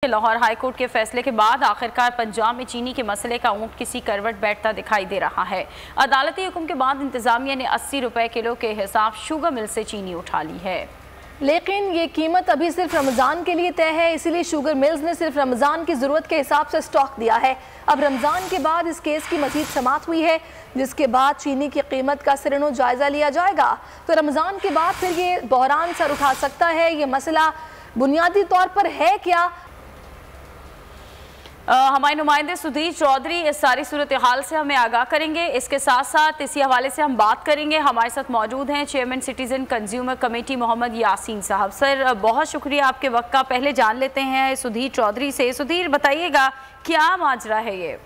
Lahore high court के फैसले के बाद आखिरकार पंजाब में चीनी के मसले का ऊंट किसी करवट बैठता दिखाई दे रहा है। अदालती हुक्म के बाद इंतजामिया ने 80 रुपए किलो के हिसाब शुगर मिल से चीनी उठा ली है, लेकिन ये कीमत अभी सिर्फ रमज़ान के लिए तय है, इसीलिए शुगर मिल्स ने सिर्फ रमज़ान की ज़रूरत के हिसाब से स्टॉक दिया है। अब रमज़ान के बाद इस केस की मज़ीद समाअत हुई है, जिसके बाद चीनी की कीमत का सिरनो जायज़ा लिया जाएगा। तो रमज़ान के बाद फिर ये बहरान सर उठा सकता है। ये मसला बुनियादी तौर पर है क्या? हमारे नुमाइंदे सुधीर चौधरी इस सारी सूरत हाल से हमें आगाह करेंगे। इसके साथ साथ इसी हवाले से हम बात करेंगे। हमारे साथ मौजूद हैं chairman citizen consumer committee Mohammad Yasin साहब। सर, बहुत शुक्रिया आपके वक्त का। पहले जान लेते हैं सुधीर चौधरी से। सुधीर, बताइएगा क्या माजरा है ये?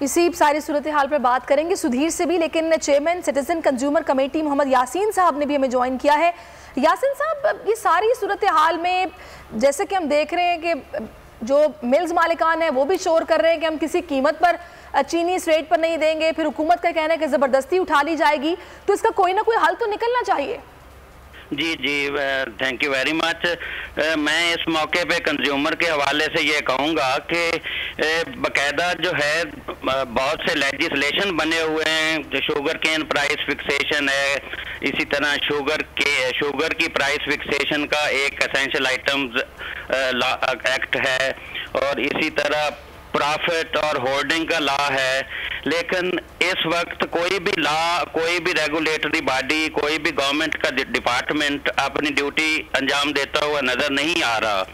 इसी सारी सूरत हाल पर बात करेंगे सुधीर से भी, लेकिन chairman citizen consumer committee Mohammad Yasin साहब ने भी हमें ज्वाइन किया है। यासीन साहब, ये सारी सूरत हाल में जैसे कि हम देख रहे हैं कि जो मिल्स मालिकान है वो भी शोर कर रहे हैं कि हम किसी कीमत पर चीनी इस रेट पर नहीं देंगे, फिर हुकूमत का कहना है कि ज़बरदस्ती उठा ली जाएगी, तो इसका कोई ना कोई हल तो निकलना चाहिए। जी, थैंक यू वेरी मच। मैं इस मौके पे कंज्यूमर के हवाले से ये कहूँगा कि बाकायदा जो है बहुत से लेजिस्लेशन बने हुए हैं। शुगर केन प्राइस फिक्सेशन है, इसी तरह शुगर की प्राइस फिक्सेशन का एक एसेंशियल आइटम्स एक्ट है, और इसी तरह प्रॉफिट और होल्डिंग का लॉ है। लेकिन इस वक्त कोई भी लॉ, कोई भी रेगुलेटरी बॉडी, कोई भी गवर्नमेंट का डिपार्टमेंट अपनी ड्यूटी अंजाम देता हुआ नजर नहीं आ रहा।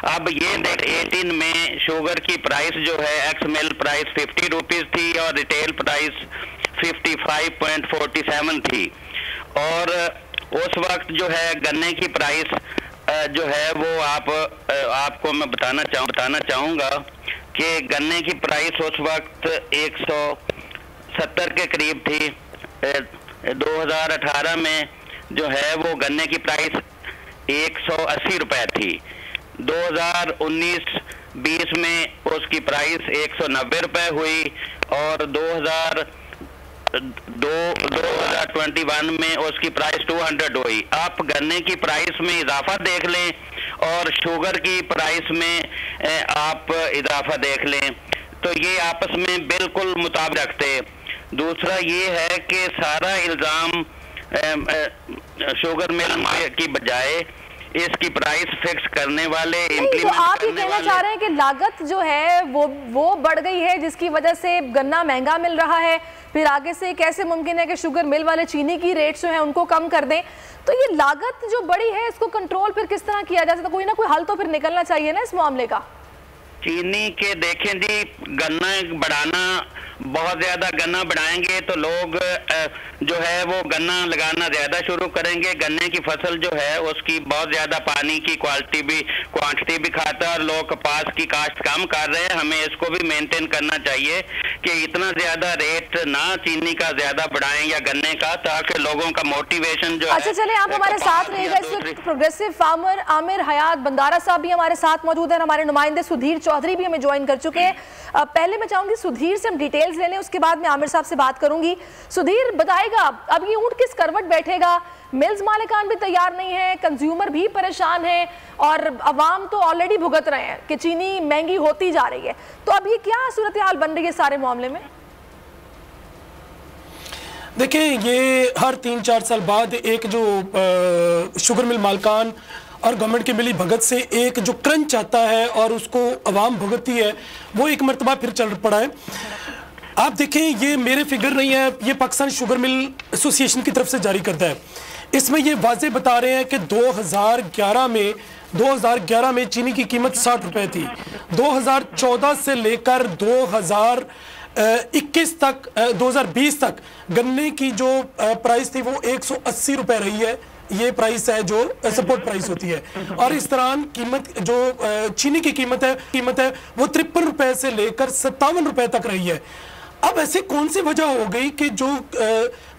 अब ये 18 में शुगर की प्राइस जो है एक्स मिल प्राइस 50 रुपीज थी और रिटेल प्राइस 55.47 थी, और उस वक्त जो है गन्ने की प्राइस जो है वो आपको मैं बताना चाहूँगा कि गन्ने की प्राइस उस वक्त 170 के करीब थी। 2018 में जो है वो गन्ने की प्राइस 180 रुपए थी। 2019-20 में उसकी प्राइस 190 रुपए हुई, और 2021 में उसकी प्राइस 200 हुई। आप गन्ने की प्राइस में इजाफा देख लें और शुगर की प्राइस में आप इजाफा देख लें, तो ये आपस में बिल्कुल मुताबिक रखते। दूसरा ये है कि सारा इल्ज़ाम शुगर मिल की बजाय इसकी प्राइस फिक्स करने वाले तो आप ये कहना चाह रहे हैं कि लागत जो है वो बढ़ गई है, जिसकी वजह से गन्ना महंगा मिल रहा है। फिर आगे से कैसे मुमकिन है कि शुगर मिल वाले चीनी की रेट्स जो है उनको कम कर दें? तो ये लागत जो बड़ी है इसको कंट्रोल फिर किस तरह किया जा सकता? कोई ना कोई हल तो फिर निकलना चाहिए ना इस मामले का। चीनी के देखें जी, गन्ना बढ़ाना, बहुत ज्यादा गन्ना बढ़ाएंगे तो लोग जो है वो गन्ना लगाना ज्यादा शुरू करेंगे। गन्ने की फसल जो है उसकी बहुत ज्यादा पानी की क्वांटिटी भी खाता है, और लोग कपास की काश्त कम कर रहे हैं। हमें इसको भी मेंटेन करना चाहिए कि इतना ज्यादा रेट ना चीनी का ज्यादा बढ़ाएं या गन्ने का, ताकि लोगों का मोटिवेशन जो अच्छा चले, आप हमारे साथ रहिएगा। इस वक्त प्रोग्रेसिव फार्मर आमिर हयात बंदारा साहब भी हमारे साथ मौजूद है, हमारे नुमाइंदे सुधीर चौधरी भी हमें ज्वाइन कर चुके हैं। पहले मैं चाहूंगी सुधीर से हम डिटेल्स ले लें, उसके बाद मैं आमिर साहब से बात करूंगी। सुधीर, बताएगा अब ये ऊंट किस करवट बैठेगा? मिल्स मालिकान भी तैयार नहीं है, कंज्यूमर भी परेशान है, और अवाम तो ऑलरेडी भुगत रहे हैं कि चीनी महंगी होती जा रही है। तो अब ये क्या सूरत हाल बन रही है सारे मामले में? देखिए, ये हर 3-4 साल बाद एक जो शुगर मिल मालिकान और गवर्नमेंट की मिली भगत से एक जो क्रंच आता है और उसको अवाम भुगतती है, वो एक मरतबा फिर चल पड़ा है। आप देखें, ये मेरे फिगर नहीं है, ये पाकिस्तान शुगर मिल एसोसिएशन की तरफ से जारी करता है। इसमें ये वाज़े बता रहे हैं कि 2011 में चीनी की कीमत 60 रुपए थी। 2014 से लेकर 2020 तक गन्ने की जो प्राइस थी वो 180 रुपए रही है। ये प्राइस है जो सपोर्ट प्राइस होती है, और इस दौरान कीमत जो चीनी की कीमत है वो 53 रुपए से लेकर 57 रुपए तक रही है। अब ऐसे कौन सी वजह हो गई कि जो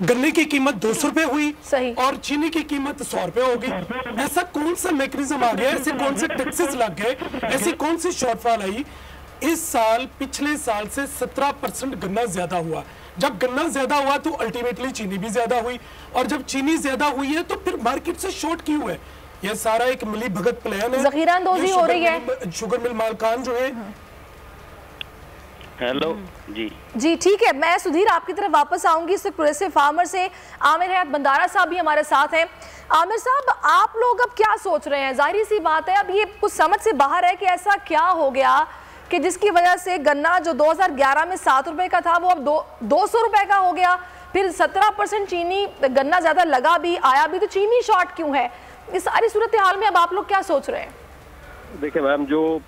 गन्ने की कीमत 200 रुपए हुई और चीनी की कीमत 100 रुपए हो गई? ऐसा कौन सा मैकेनिज्म आ गया? ऐसे कौन से टैक्सेस लग गए? ऐसी कौन सी शॉर्टफॉल आई? इस साल पिछले साल से 17% गन्ना ज्यादा हुआ, जब गन्ना ज्यादा हुआ तो अल्टीमेटली चीनी भी ज्यादा हुई, और जब चीनी ज्यादा हुई है तो फिर मार्केट से शॉर्ट क्यों है? ये सारा एक मिली भगत प्लान है, ज़ख़ीरांदोज़ी हो रही है। शुगर मिल मालकान जो है। हेलो जी ठीक है, मैं सुधीर आपकी तरफ वापस आऊंगी। इस प्रोग्रेसिव फार्मर से आमिर हयात बंदारा साहब भी हमारे साथ हैं। आमिर साहब, आप लोग अब क्या सोच रहे हैं? जाहिर सी बात है अब ये कुछ समझ से बाहर है कि ऐसा क्या हो गया कि जिसकी वजह से गन्ना जो 2011 में 7 रुपए का था वो अब 200 रुपए का हो गया, फिर 17% चीनी गन्ना ज्यादा लगा भी आया भी, तो चीनी शॉर्ट क्यों है? इस सारी सूरत हाल में अब आप लोग क्या सोच रहे हैं? देखिए मैम, जो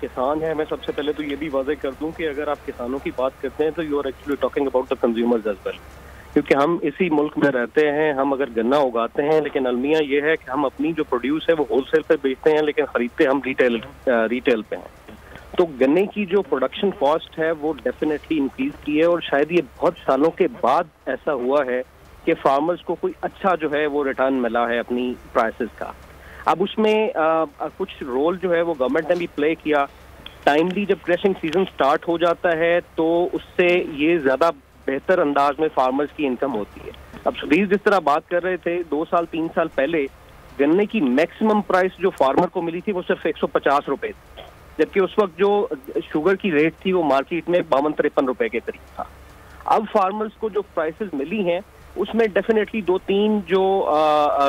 किसान है, मैं सबसे पहले तो ये भी वाज़ेह कर दूं कि अगर आप किसानों की बात करते हैं तो you are actually talking about the consumers as well, क्योंकि हम इसी मुल्क में रहते हैं। हम अगर गन्ना उगाते हैं, लेकिन अलमिया ये है कि हम अपनी जो प्रोड्यूस है वो होलसेल पे बेचते हैं, लेकिन खरीदते हम रिटेल पे हैं। तो गन्ने की जो प्रोडक्शन कॉस्ट है वो डेफिनेटली इंक्रीज की है, और शायद ये बहुत सालों के बाद ऐसा हुआ है कि फार्मर्स को कोई अच्छा जो है वो रिटर्न मिला है अपनी प्राइसेस का। अब उसमें कुछ रोल जो है वो गवर्नमेंट ने भी प्ले किया। टाइमली जब क्रशिंग सीजन स्टार्ट हो जाता है तो उससे ये ज्यादा बेहतर अंदाज में फार्मर्स की इनकम होती है। अब सुधीर जिस तरह बात कर रहे थे, 2 साल 3 साल पहले गन्ने की मैक्सिमम प्राइस जो फार्मर को मिली थी वो सिर्फ 150 रुपए थी, जबकि उस वक्त जो शुगर की रेट थी वो मार्केट में 52-53 रुपए के करीब था। अब फार्मर्स को जो प्राइसेस मिली हैं उसमें डेफिनेटली 2-3 जो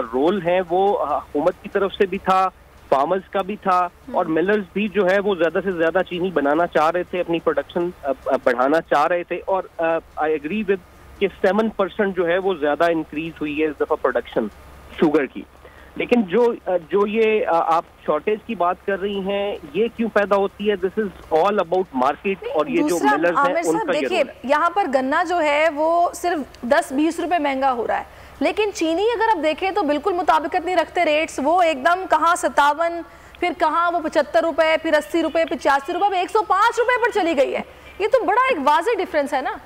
रोल हैं वो हुकूमत की तरफ से भी था, फार्मर्स का भी था, और मिलर्स भी जो है वो ज्यादा से ज्यादा चीनी बनाना चाह रहे थे, अपनी प्रोडक्शन बढ़ाना चाह रहे थे। और आई एग्री विद कि 7% जो है वो ज्यादा इंक्रीज हुई है इस दफा प्रोडक्शन शुगर की। लेकिन जो ये आप शॉर्टेज की बात कर रही हैं, ये क्यों पैदा होती है? This is all about market, और ये जो मिलर्स हैं उनका ये देखिए, यहाँ पर गन्ना जो है वो सिर्फ 10-20 रुपए महंगा हो रहा है, लेकिन चीनी अगर आप देखें तो बिल्कुल मुताबिकत नहीं रखते रेट्स। वो एकदम कहाँ 57, फिर कहाँ वो 75 रुपए, फिर 80 रुपए, 85 रुपए, 105 रुपए पर चली गई है। ये तो बड़ा एक वाज़ेह डिफरेंस है ना।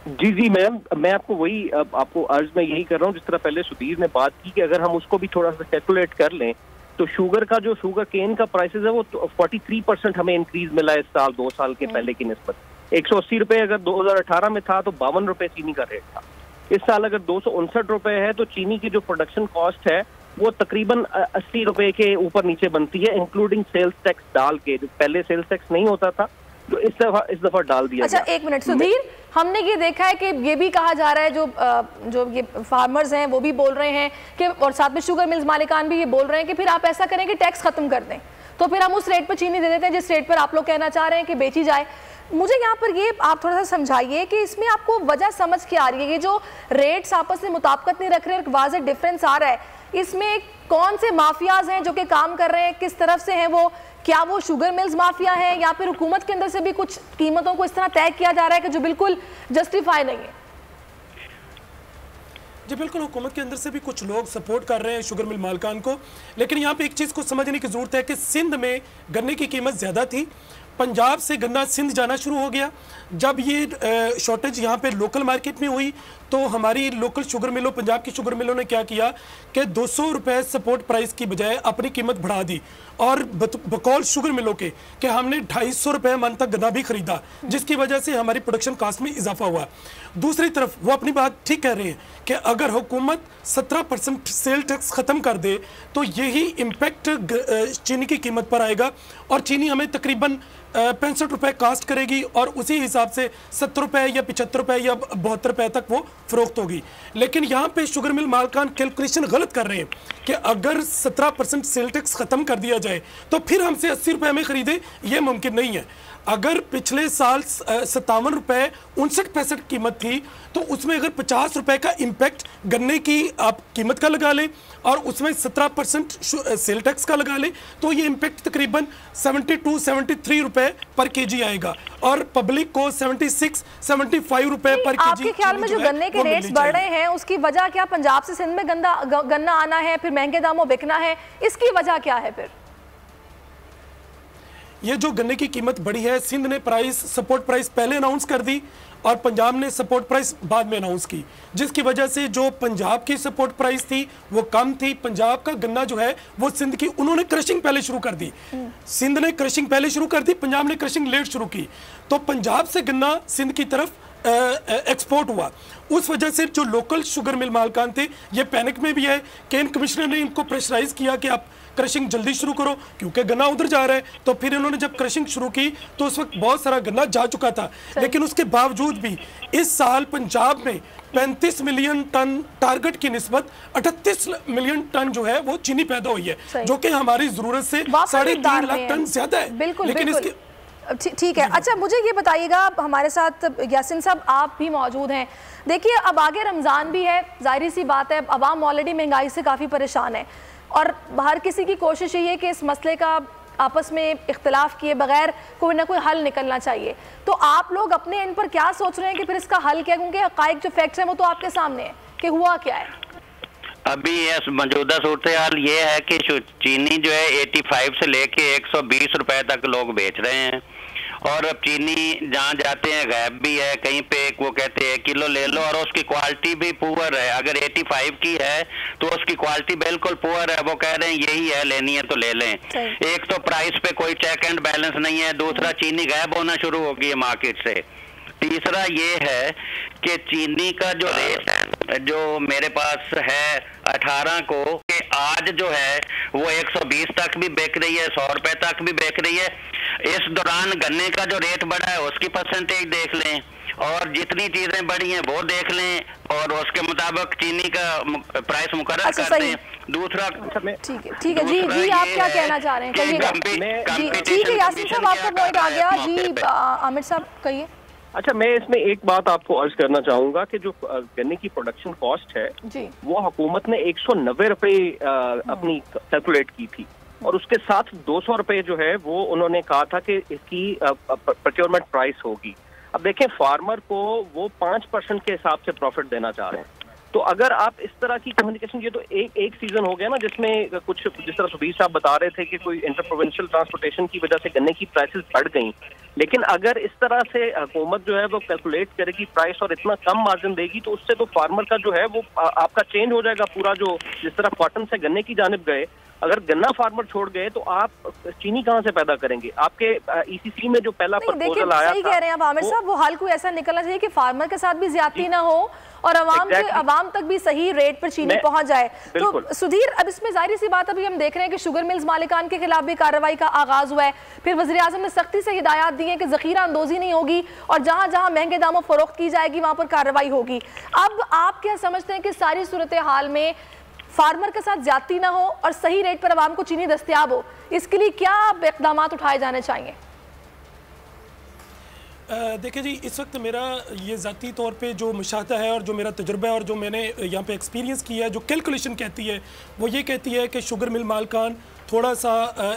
जी मैम, मैं आपको वही आपको अर्ज में यही कर रहा हूँ, जिस तरह पहले सुधीर ने बात की कि अगर हम उसको भी थोड़ा सा कैलकुलेट कर लें तो शुगर का जो शुगर केन का प्राइसेस है वो 43% हमें इंक्रीज मिला है इस साल 2 साल के पहले की निस्बत। 180 रुपए अगर 2018 में था तो 52 रुपए चीनी का रेट था। इस साल अगर 259 रुपए है तो चीनी की जो प्रोडक्शन कॉस्ट है वो तकरीबन 80 रुपए के ऊपर नीचे बनती है, इंक्लूडिंग सेल्स टैक्स डाल के। जो पहले सेल्स टैक्स नहीं होता था तो इस दफा डाल दिया। अच्छा, एक मिनट सुधीर, हमने ये देखा है कि ये भी कहा जा रहा है, जो ये फार्मर्स हैं वो भी बोल रहे हैं कि, और साथ में शुगर मिल्स मालिकान भी ये बोल रहे हैं कि फिर आप ऐसा करें कि टैक्स खत्म कर दें, तो फिर हम उस रेट पर चीनी दे देते हैं जिस रेट पर आप लोग कहना चाह रहे हैं कि बेची जाए। मुझे यहाँ पर ये आप थोड़ा सा समझाइए कि इसमें आपको वजह समझ के आ रही है, ये जो रेट्स आपस में मुताबिकत नहीं रख रहे, एक वाज़ेह डिफरेंस आ रहा है, इसमें कौन से माफियाज हैं जो कि काम कर रहे हैं, किस तरफ से हैं वो? क्या वो शुगर मिल्स माफिया है, या फिर हुकूमत के अंदर से भी कुछ कीमतों को इस तरह तय किया जा रहा है कि जो बिल्कुल जस्टिफाई नहीं है? जी बिल्कुल, हुकूमत के अंदर से भी कुछ लोग सपोर्ट कर रहे हैं शुगर मिल मालकान को, लेकिन यहाँ पे एक चीज़ को समझने की ज़रूरत है कि सिंध में गन्ने की कीमत ज़्यादा थी, पंजाब से गन्ना सिंध जाना शुरू हो गया। जब ये शॉर्टेज यहाँ पे लोकल मार्केट में हुई तो हमारी लोकल शुगर मिलों, पंजाब की शुगर मिलों ने क्या किया कि 200 रुपये सपोर्ट प्राइस की बजाय अपनी कीमत बढ़ा दी, और बकौल शुगर मिलों के कि हमने 250 रुपये मन तक गन्ना भी खरीदा, जिसकी वजह से हमारी प्रोडक्शन कास्ट में इजाफा हुआ। दूसरी तरफ वो अपनी बात ठीक कह रहे हैं कि अगर हुकूमत 17% सेल टैक्स ख़त्म कर दे तो यही इम्पैक्ट चीनी की कीमत पर आएगा, और चीनी हमें तकरीबन 65 रुपये कास्ट करेगी, और उसी हिसाब से 70 रुपये या 75 रुपये या 72 रुपये तक वो फरोख्त होगी। लेकिन यहाँ पे शुगर मिल मालकान कैलकुलेशन गलत कर रहे हैं कि अगर 17% सेल टैक्स ख़त्म कर दिया जाए तो फिर हमसे 80 रुपये में ख़रीदे, ये मुमकिन नहीं है। अगर पिछले साल 57 रुपये 59 पैसे कीमत थी तो उसमें अगर 50 रुपये का इम्पैक्ट गन्ने की आप कीमत का लगा लें और उसमें 17% सेल टैक्स का लगा लें तो ये इम्पैक्ट तकरीबन 72-73 रुपये पर केजी आएगा, और पब्लिक को 76-75 रुपये पर केजी। आपके ख्याल में जो गन्ने के रेट्स बढ़ रहे हैं उसकी वजह क्या? पंजाब से सिंध में गन्ना आना है, फिर महंगे दामों बिकना है, इसकी वजह क्या है? फिर ये जो गन्ने की कीमत बढ़ी है, सिंध ने प्राइस सपोर्ट प्राइस पहले अनाउंस कर दी और पंजाब ने सपोर्ट प्राइस बाद में अनाउंस की, जिसकी वजह से जो पंजाब की सपोर्ट प्राइस थी वो कम थी। पंजाब का गन्ना जो है वो सिंध की, उन्होंने क्रशिंग पहले शुरू कर दी, सिंध ने क्रशिंग पहले शुरू कर दी, पंजाब ने क्रशिंग लेट शुरू की, तो पंजाब से गन्ना सिंध की तरफ एक्सपोर्ट हुआ। उस वजह से जो लोकल शुगर मिल मालकान थे ये पैनिक में भी है। केन कमिश्नर ने इनको प्रेशराइज किया कि आप क्रशिंग जल्दी शुरू करो क्योंकि गन्ना उधर जा रहा है। तो फिर इन्होंने जब क्रशिंग शुरू की तो उस वक्त बहुत सारा गन्ना जा चुका था, लेकिन उसके बावजूद भी इस साल पंजाब में 35 मिलियन टन टारगेट की निस्बत 38 मिलियन टन जो है वो चीनी पैदा हुई है, जो कि हमारी जरूरत से 3.5 लाख टन ज्यादा है। बिल्कुल, लेकिन बिल्कुल। ठीक है। अच्छा, मुझे ये बताइएगा, हमारे साथ यासीन साहब आप भी मौजूद हैं। देखिए, अब आगे रमज़ान भी है, जाहिर सी बात है अवाम ऑलरेडी महंगाई से काफ़ी परेशान है और हर किसी की कोशिश यही है कि इस मसले का आपस में इख्तिलाफ किए बगैर कोई ना कोई हल निकलना चाहिए। तो आप लोग अपने एंड पर क्या सोच रहे हैं कि फिर इसका हल क्या, क्योंकि हक़ाइक़ जो फैक्ट्स हैं वो तो आपके सामने है कि हुआ क्या है। अभी मौजूदा सूरत हाल ये है कि चीनी जो है 85 से लेके 120 रुपए तक लोग बेच रहे हैं और अब चीनी जहाँ जाते हैं गायब भी है, कहीं पे वो कहते हैं किलो ले लो और उसकी क्वालिटी भी पुअर है। अगर 85 की है तो उसकी क्वालिटी बिल्कुल पुअर है, वो कह रहे हैं यही है, लेनी है तो ले लें। एक तो प्राइस पे कोई चेक एंड बैलेंस नहीं है, दूसरा चीनी गायब होना शुरू हो गई है मार्केट से, तीसरा ये है कि चीनी का जो रेट है जो मेरे पास है 18 को, कि आज जो है वो 120 तक भी बेच रही है, 100 रुपए तक भी बेच रही है। इस दौरान गन्ने का जो रेट बढ़ा है उसकी परसेंटेज देख लें और जितनी चीजें बढ़ी हैं वो देख लें और उसके मुताबिक चीनी का प्राइस मुकर्रर करते हैं। दूसरा ठीक है जी आप क्या कहना चाह रहे हैं, कहिए। ठीक है यासीन साहब, आपका पॉइंट आ गया जी। आमिर साहब कहिए। अच्छा, मैं इसमें एक बात आपको अर्ज करना चाहूंगा कि जो गन्ने की प्रोडक्शन कॉस्ट है जी, वो हुकूमत ने 190 रुपए अपनी कैलकुलेट की थी और उसके साथ 200 रुपए जो है वो उन्होंने कहा था कि इसकी प्रोक्योरमेंट प्राइस होगी। अब देखें, फार्मर को वो 5% के हिसाब से प्रॉफिट देना चाह रहे हैं। तो अगर आप इस तरह की कम्युनिकेशन, ये तो एक सीजन हो गया ना जिसमें कुछ, जिस तरह सुबीर साहब बता रहे थे कि कोई इंटर प्रोविंशियल ट्रांसपोर्टेशन की वजह से गन्ने की प्राइसेस बढ़ गई, लेकिन अगर इस तरह से हुकूमत जो है वो कैलकुलेट करेगी प्राइस और इतना कम मार्जिन देगी तो उससे तो फार्मर का जो है वो आपका चेंज हो जाएगा पूरा। जो जिस तरह कॉटन से गन्ने की जानिब गए, अगर गन्ना फार्मर छोड़ गए तो आप चीनी कहाँ से पैदा करेंगे? आपके ईसीसी में जो पहला प्रपोजल आया, सही कह रहे हैं आप आमिर साहब, वो हल कोई ऐसा निकलना चाहिए कि फार्मर के साथ भी ज्यादती ना हो और अवाम तक भी सही रेट पर चीनी पहुंच जाए। तो सुधीर, अब इसमें जाहिर सी बात, अभी हम देख रहे हैं कि शुगर मिल्स मालिकान के खिलाफ भी कार्रवाई का आगाज हुआ है। फिर वज़ीर आज़म ने सख्ती से हिदायत दी है कि जखीरा अंदोजी नहीं होगी और जहां जहां महंगे दामों फरोख्त की जाएगी वहां पर कार्रवाई होगी। अब आप क्या समझते हैं कि सारी सूरत हाल में फार्मर के साथ ज्यादती ना हो और सही रेट पर आवाम को चीनी दस्तयाब हो, इसके लिए क्या इक़दाम उठाए जाने चाहिए? देखिए जी, इस वक्त मेरा ये ज़ाती तौर पे जो मुशाहदा है और जो मेरा तजुर्बा है और जो मैंने यहाँ पे एक्सपीरियंस किया है, जो कैलकुलेशन कहती है वो ये कहती है कि शुगर मिल मालकान थोड़ा सा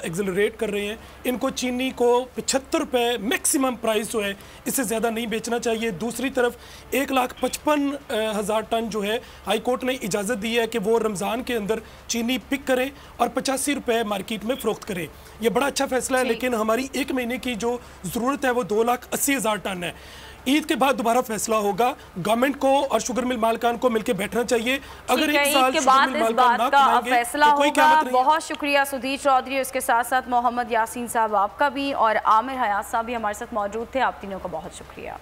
एक्सेलरेट कर रहे हैं। इनको चीनी को 75 रुपये मैक्सिमम प्राइस जो है, इससे ज़्यादा नहीं बेचना चाहिए। दूसरी तरफ 1,55,000 टन जो है हाई कोर्ट ने इजाज़त दी है कि वो रमज़ान के अंदर चीनी पिक करें और 85 रुपये मार्केट में फ़रोख्त करें। ये बड़ा अच्छा फैसला है, लेकिन हमारी एक महीने की जो ज़रूरत है वो 2,80,000 टन है। ईद के बाद दोबारा फैसला होगा। गवर्नमेंट को और शुगर मिल मालकान को मिलकर बैठना चाहिए। अगर एक साल के बाद इस बात का फैसला होगा। बहुत शुक्रिया सुधीर चौधरी, उसके साथ साथ मोहम्मद यासीन साहब आपका भी और आमिर हयात साहब भी हमारे साथ मौजूद थे। आप तीनों का बहुत शुक्रिया।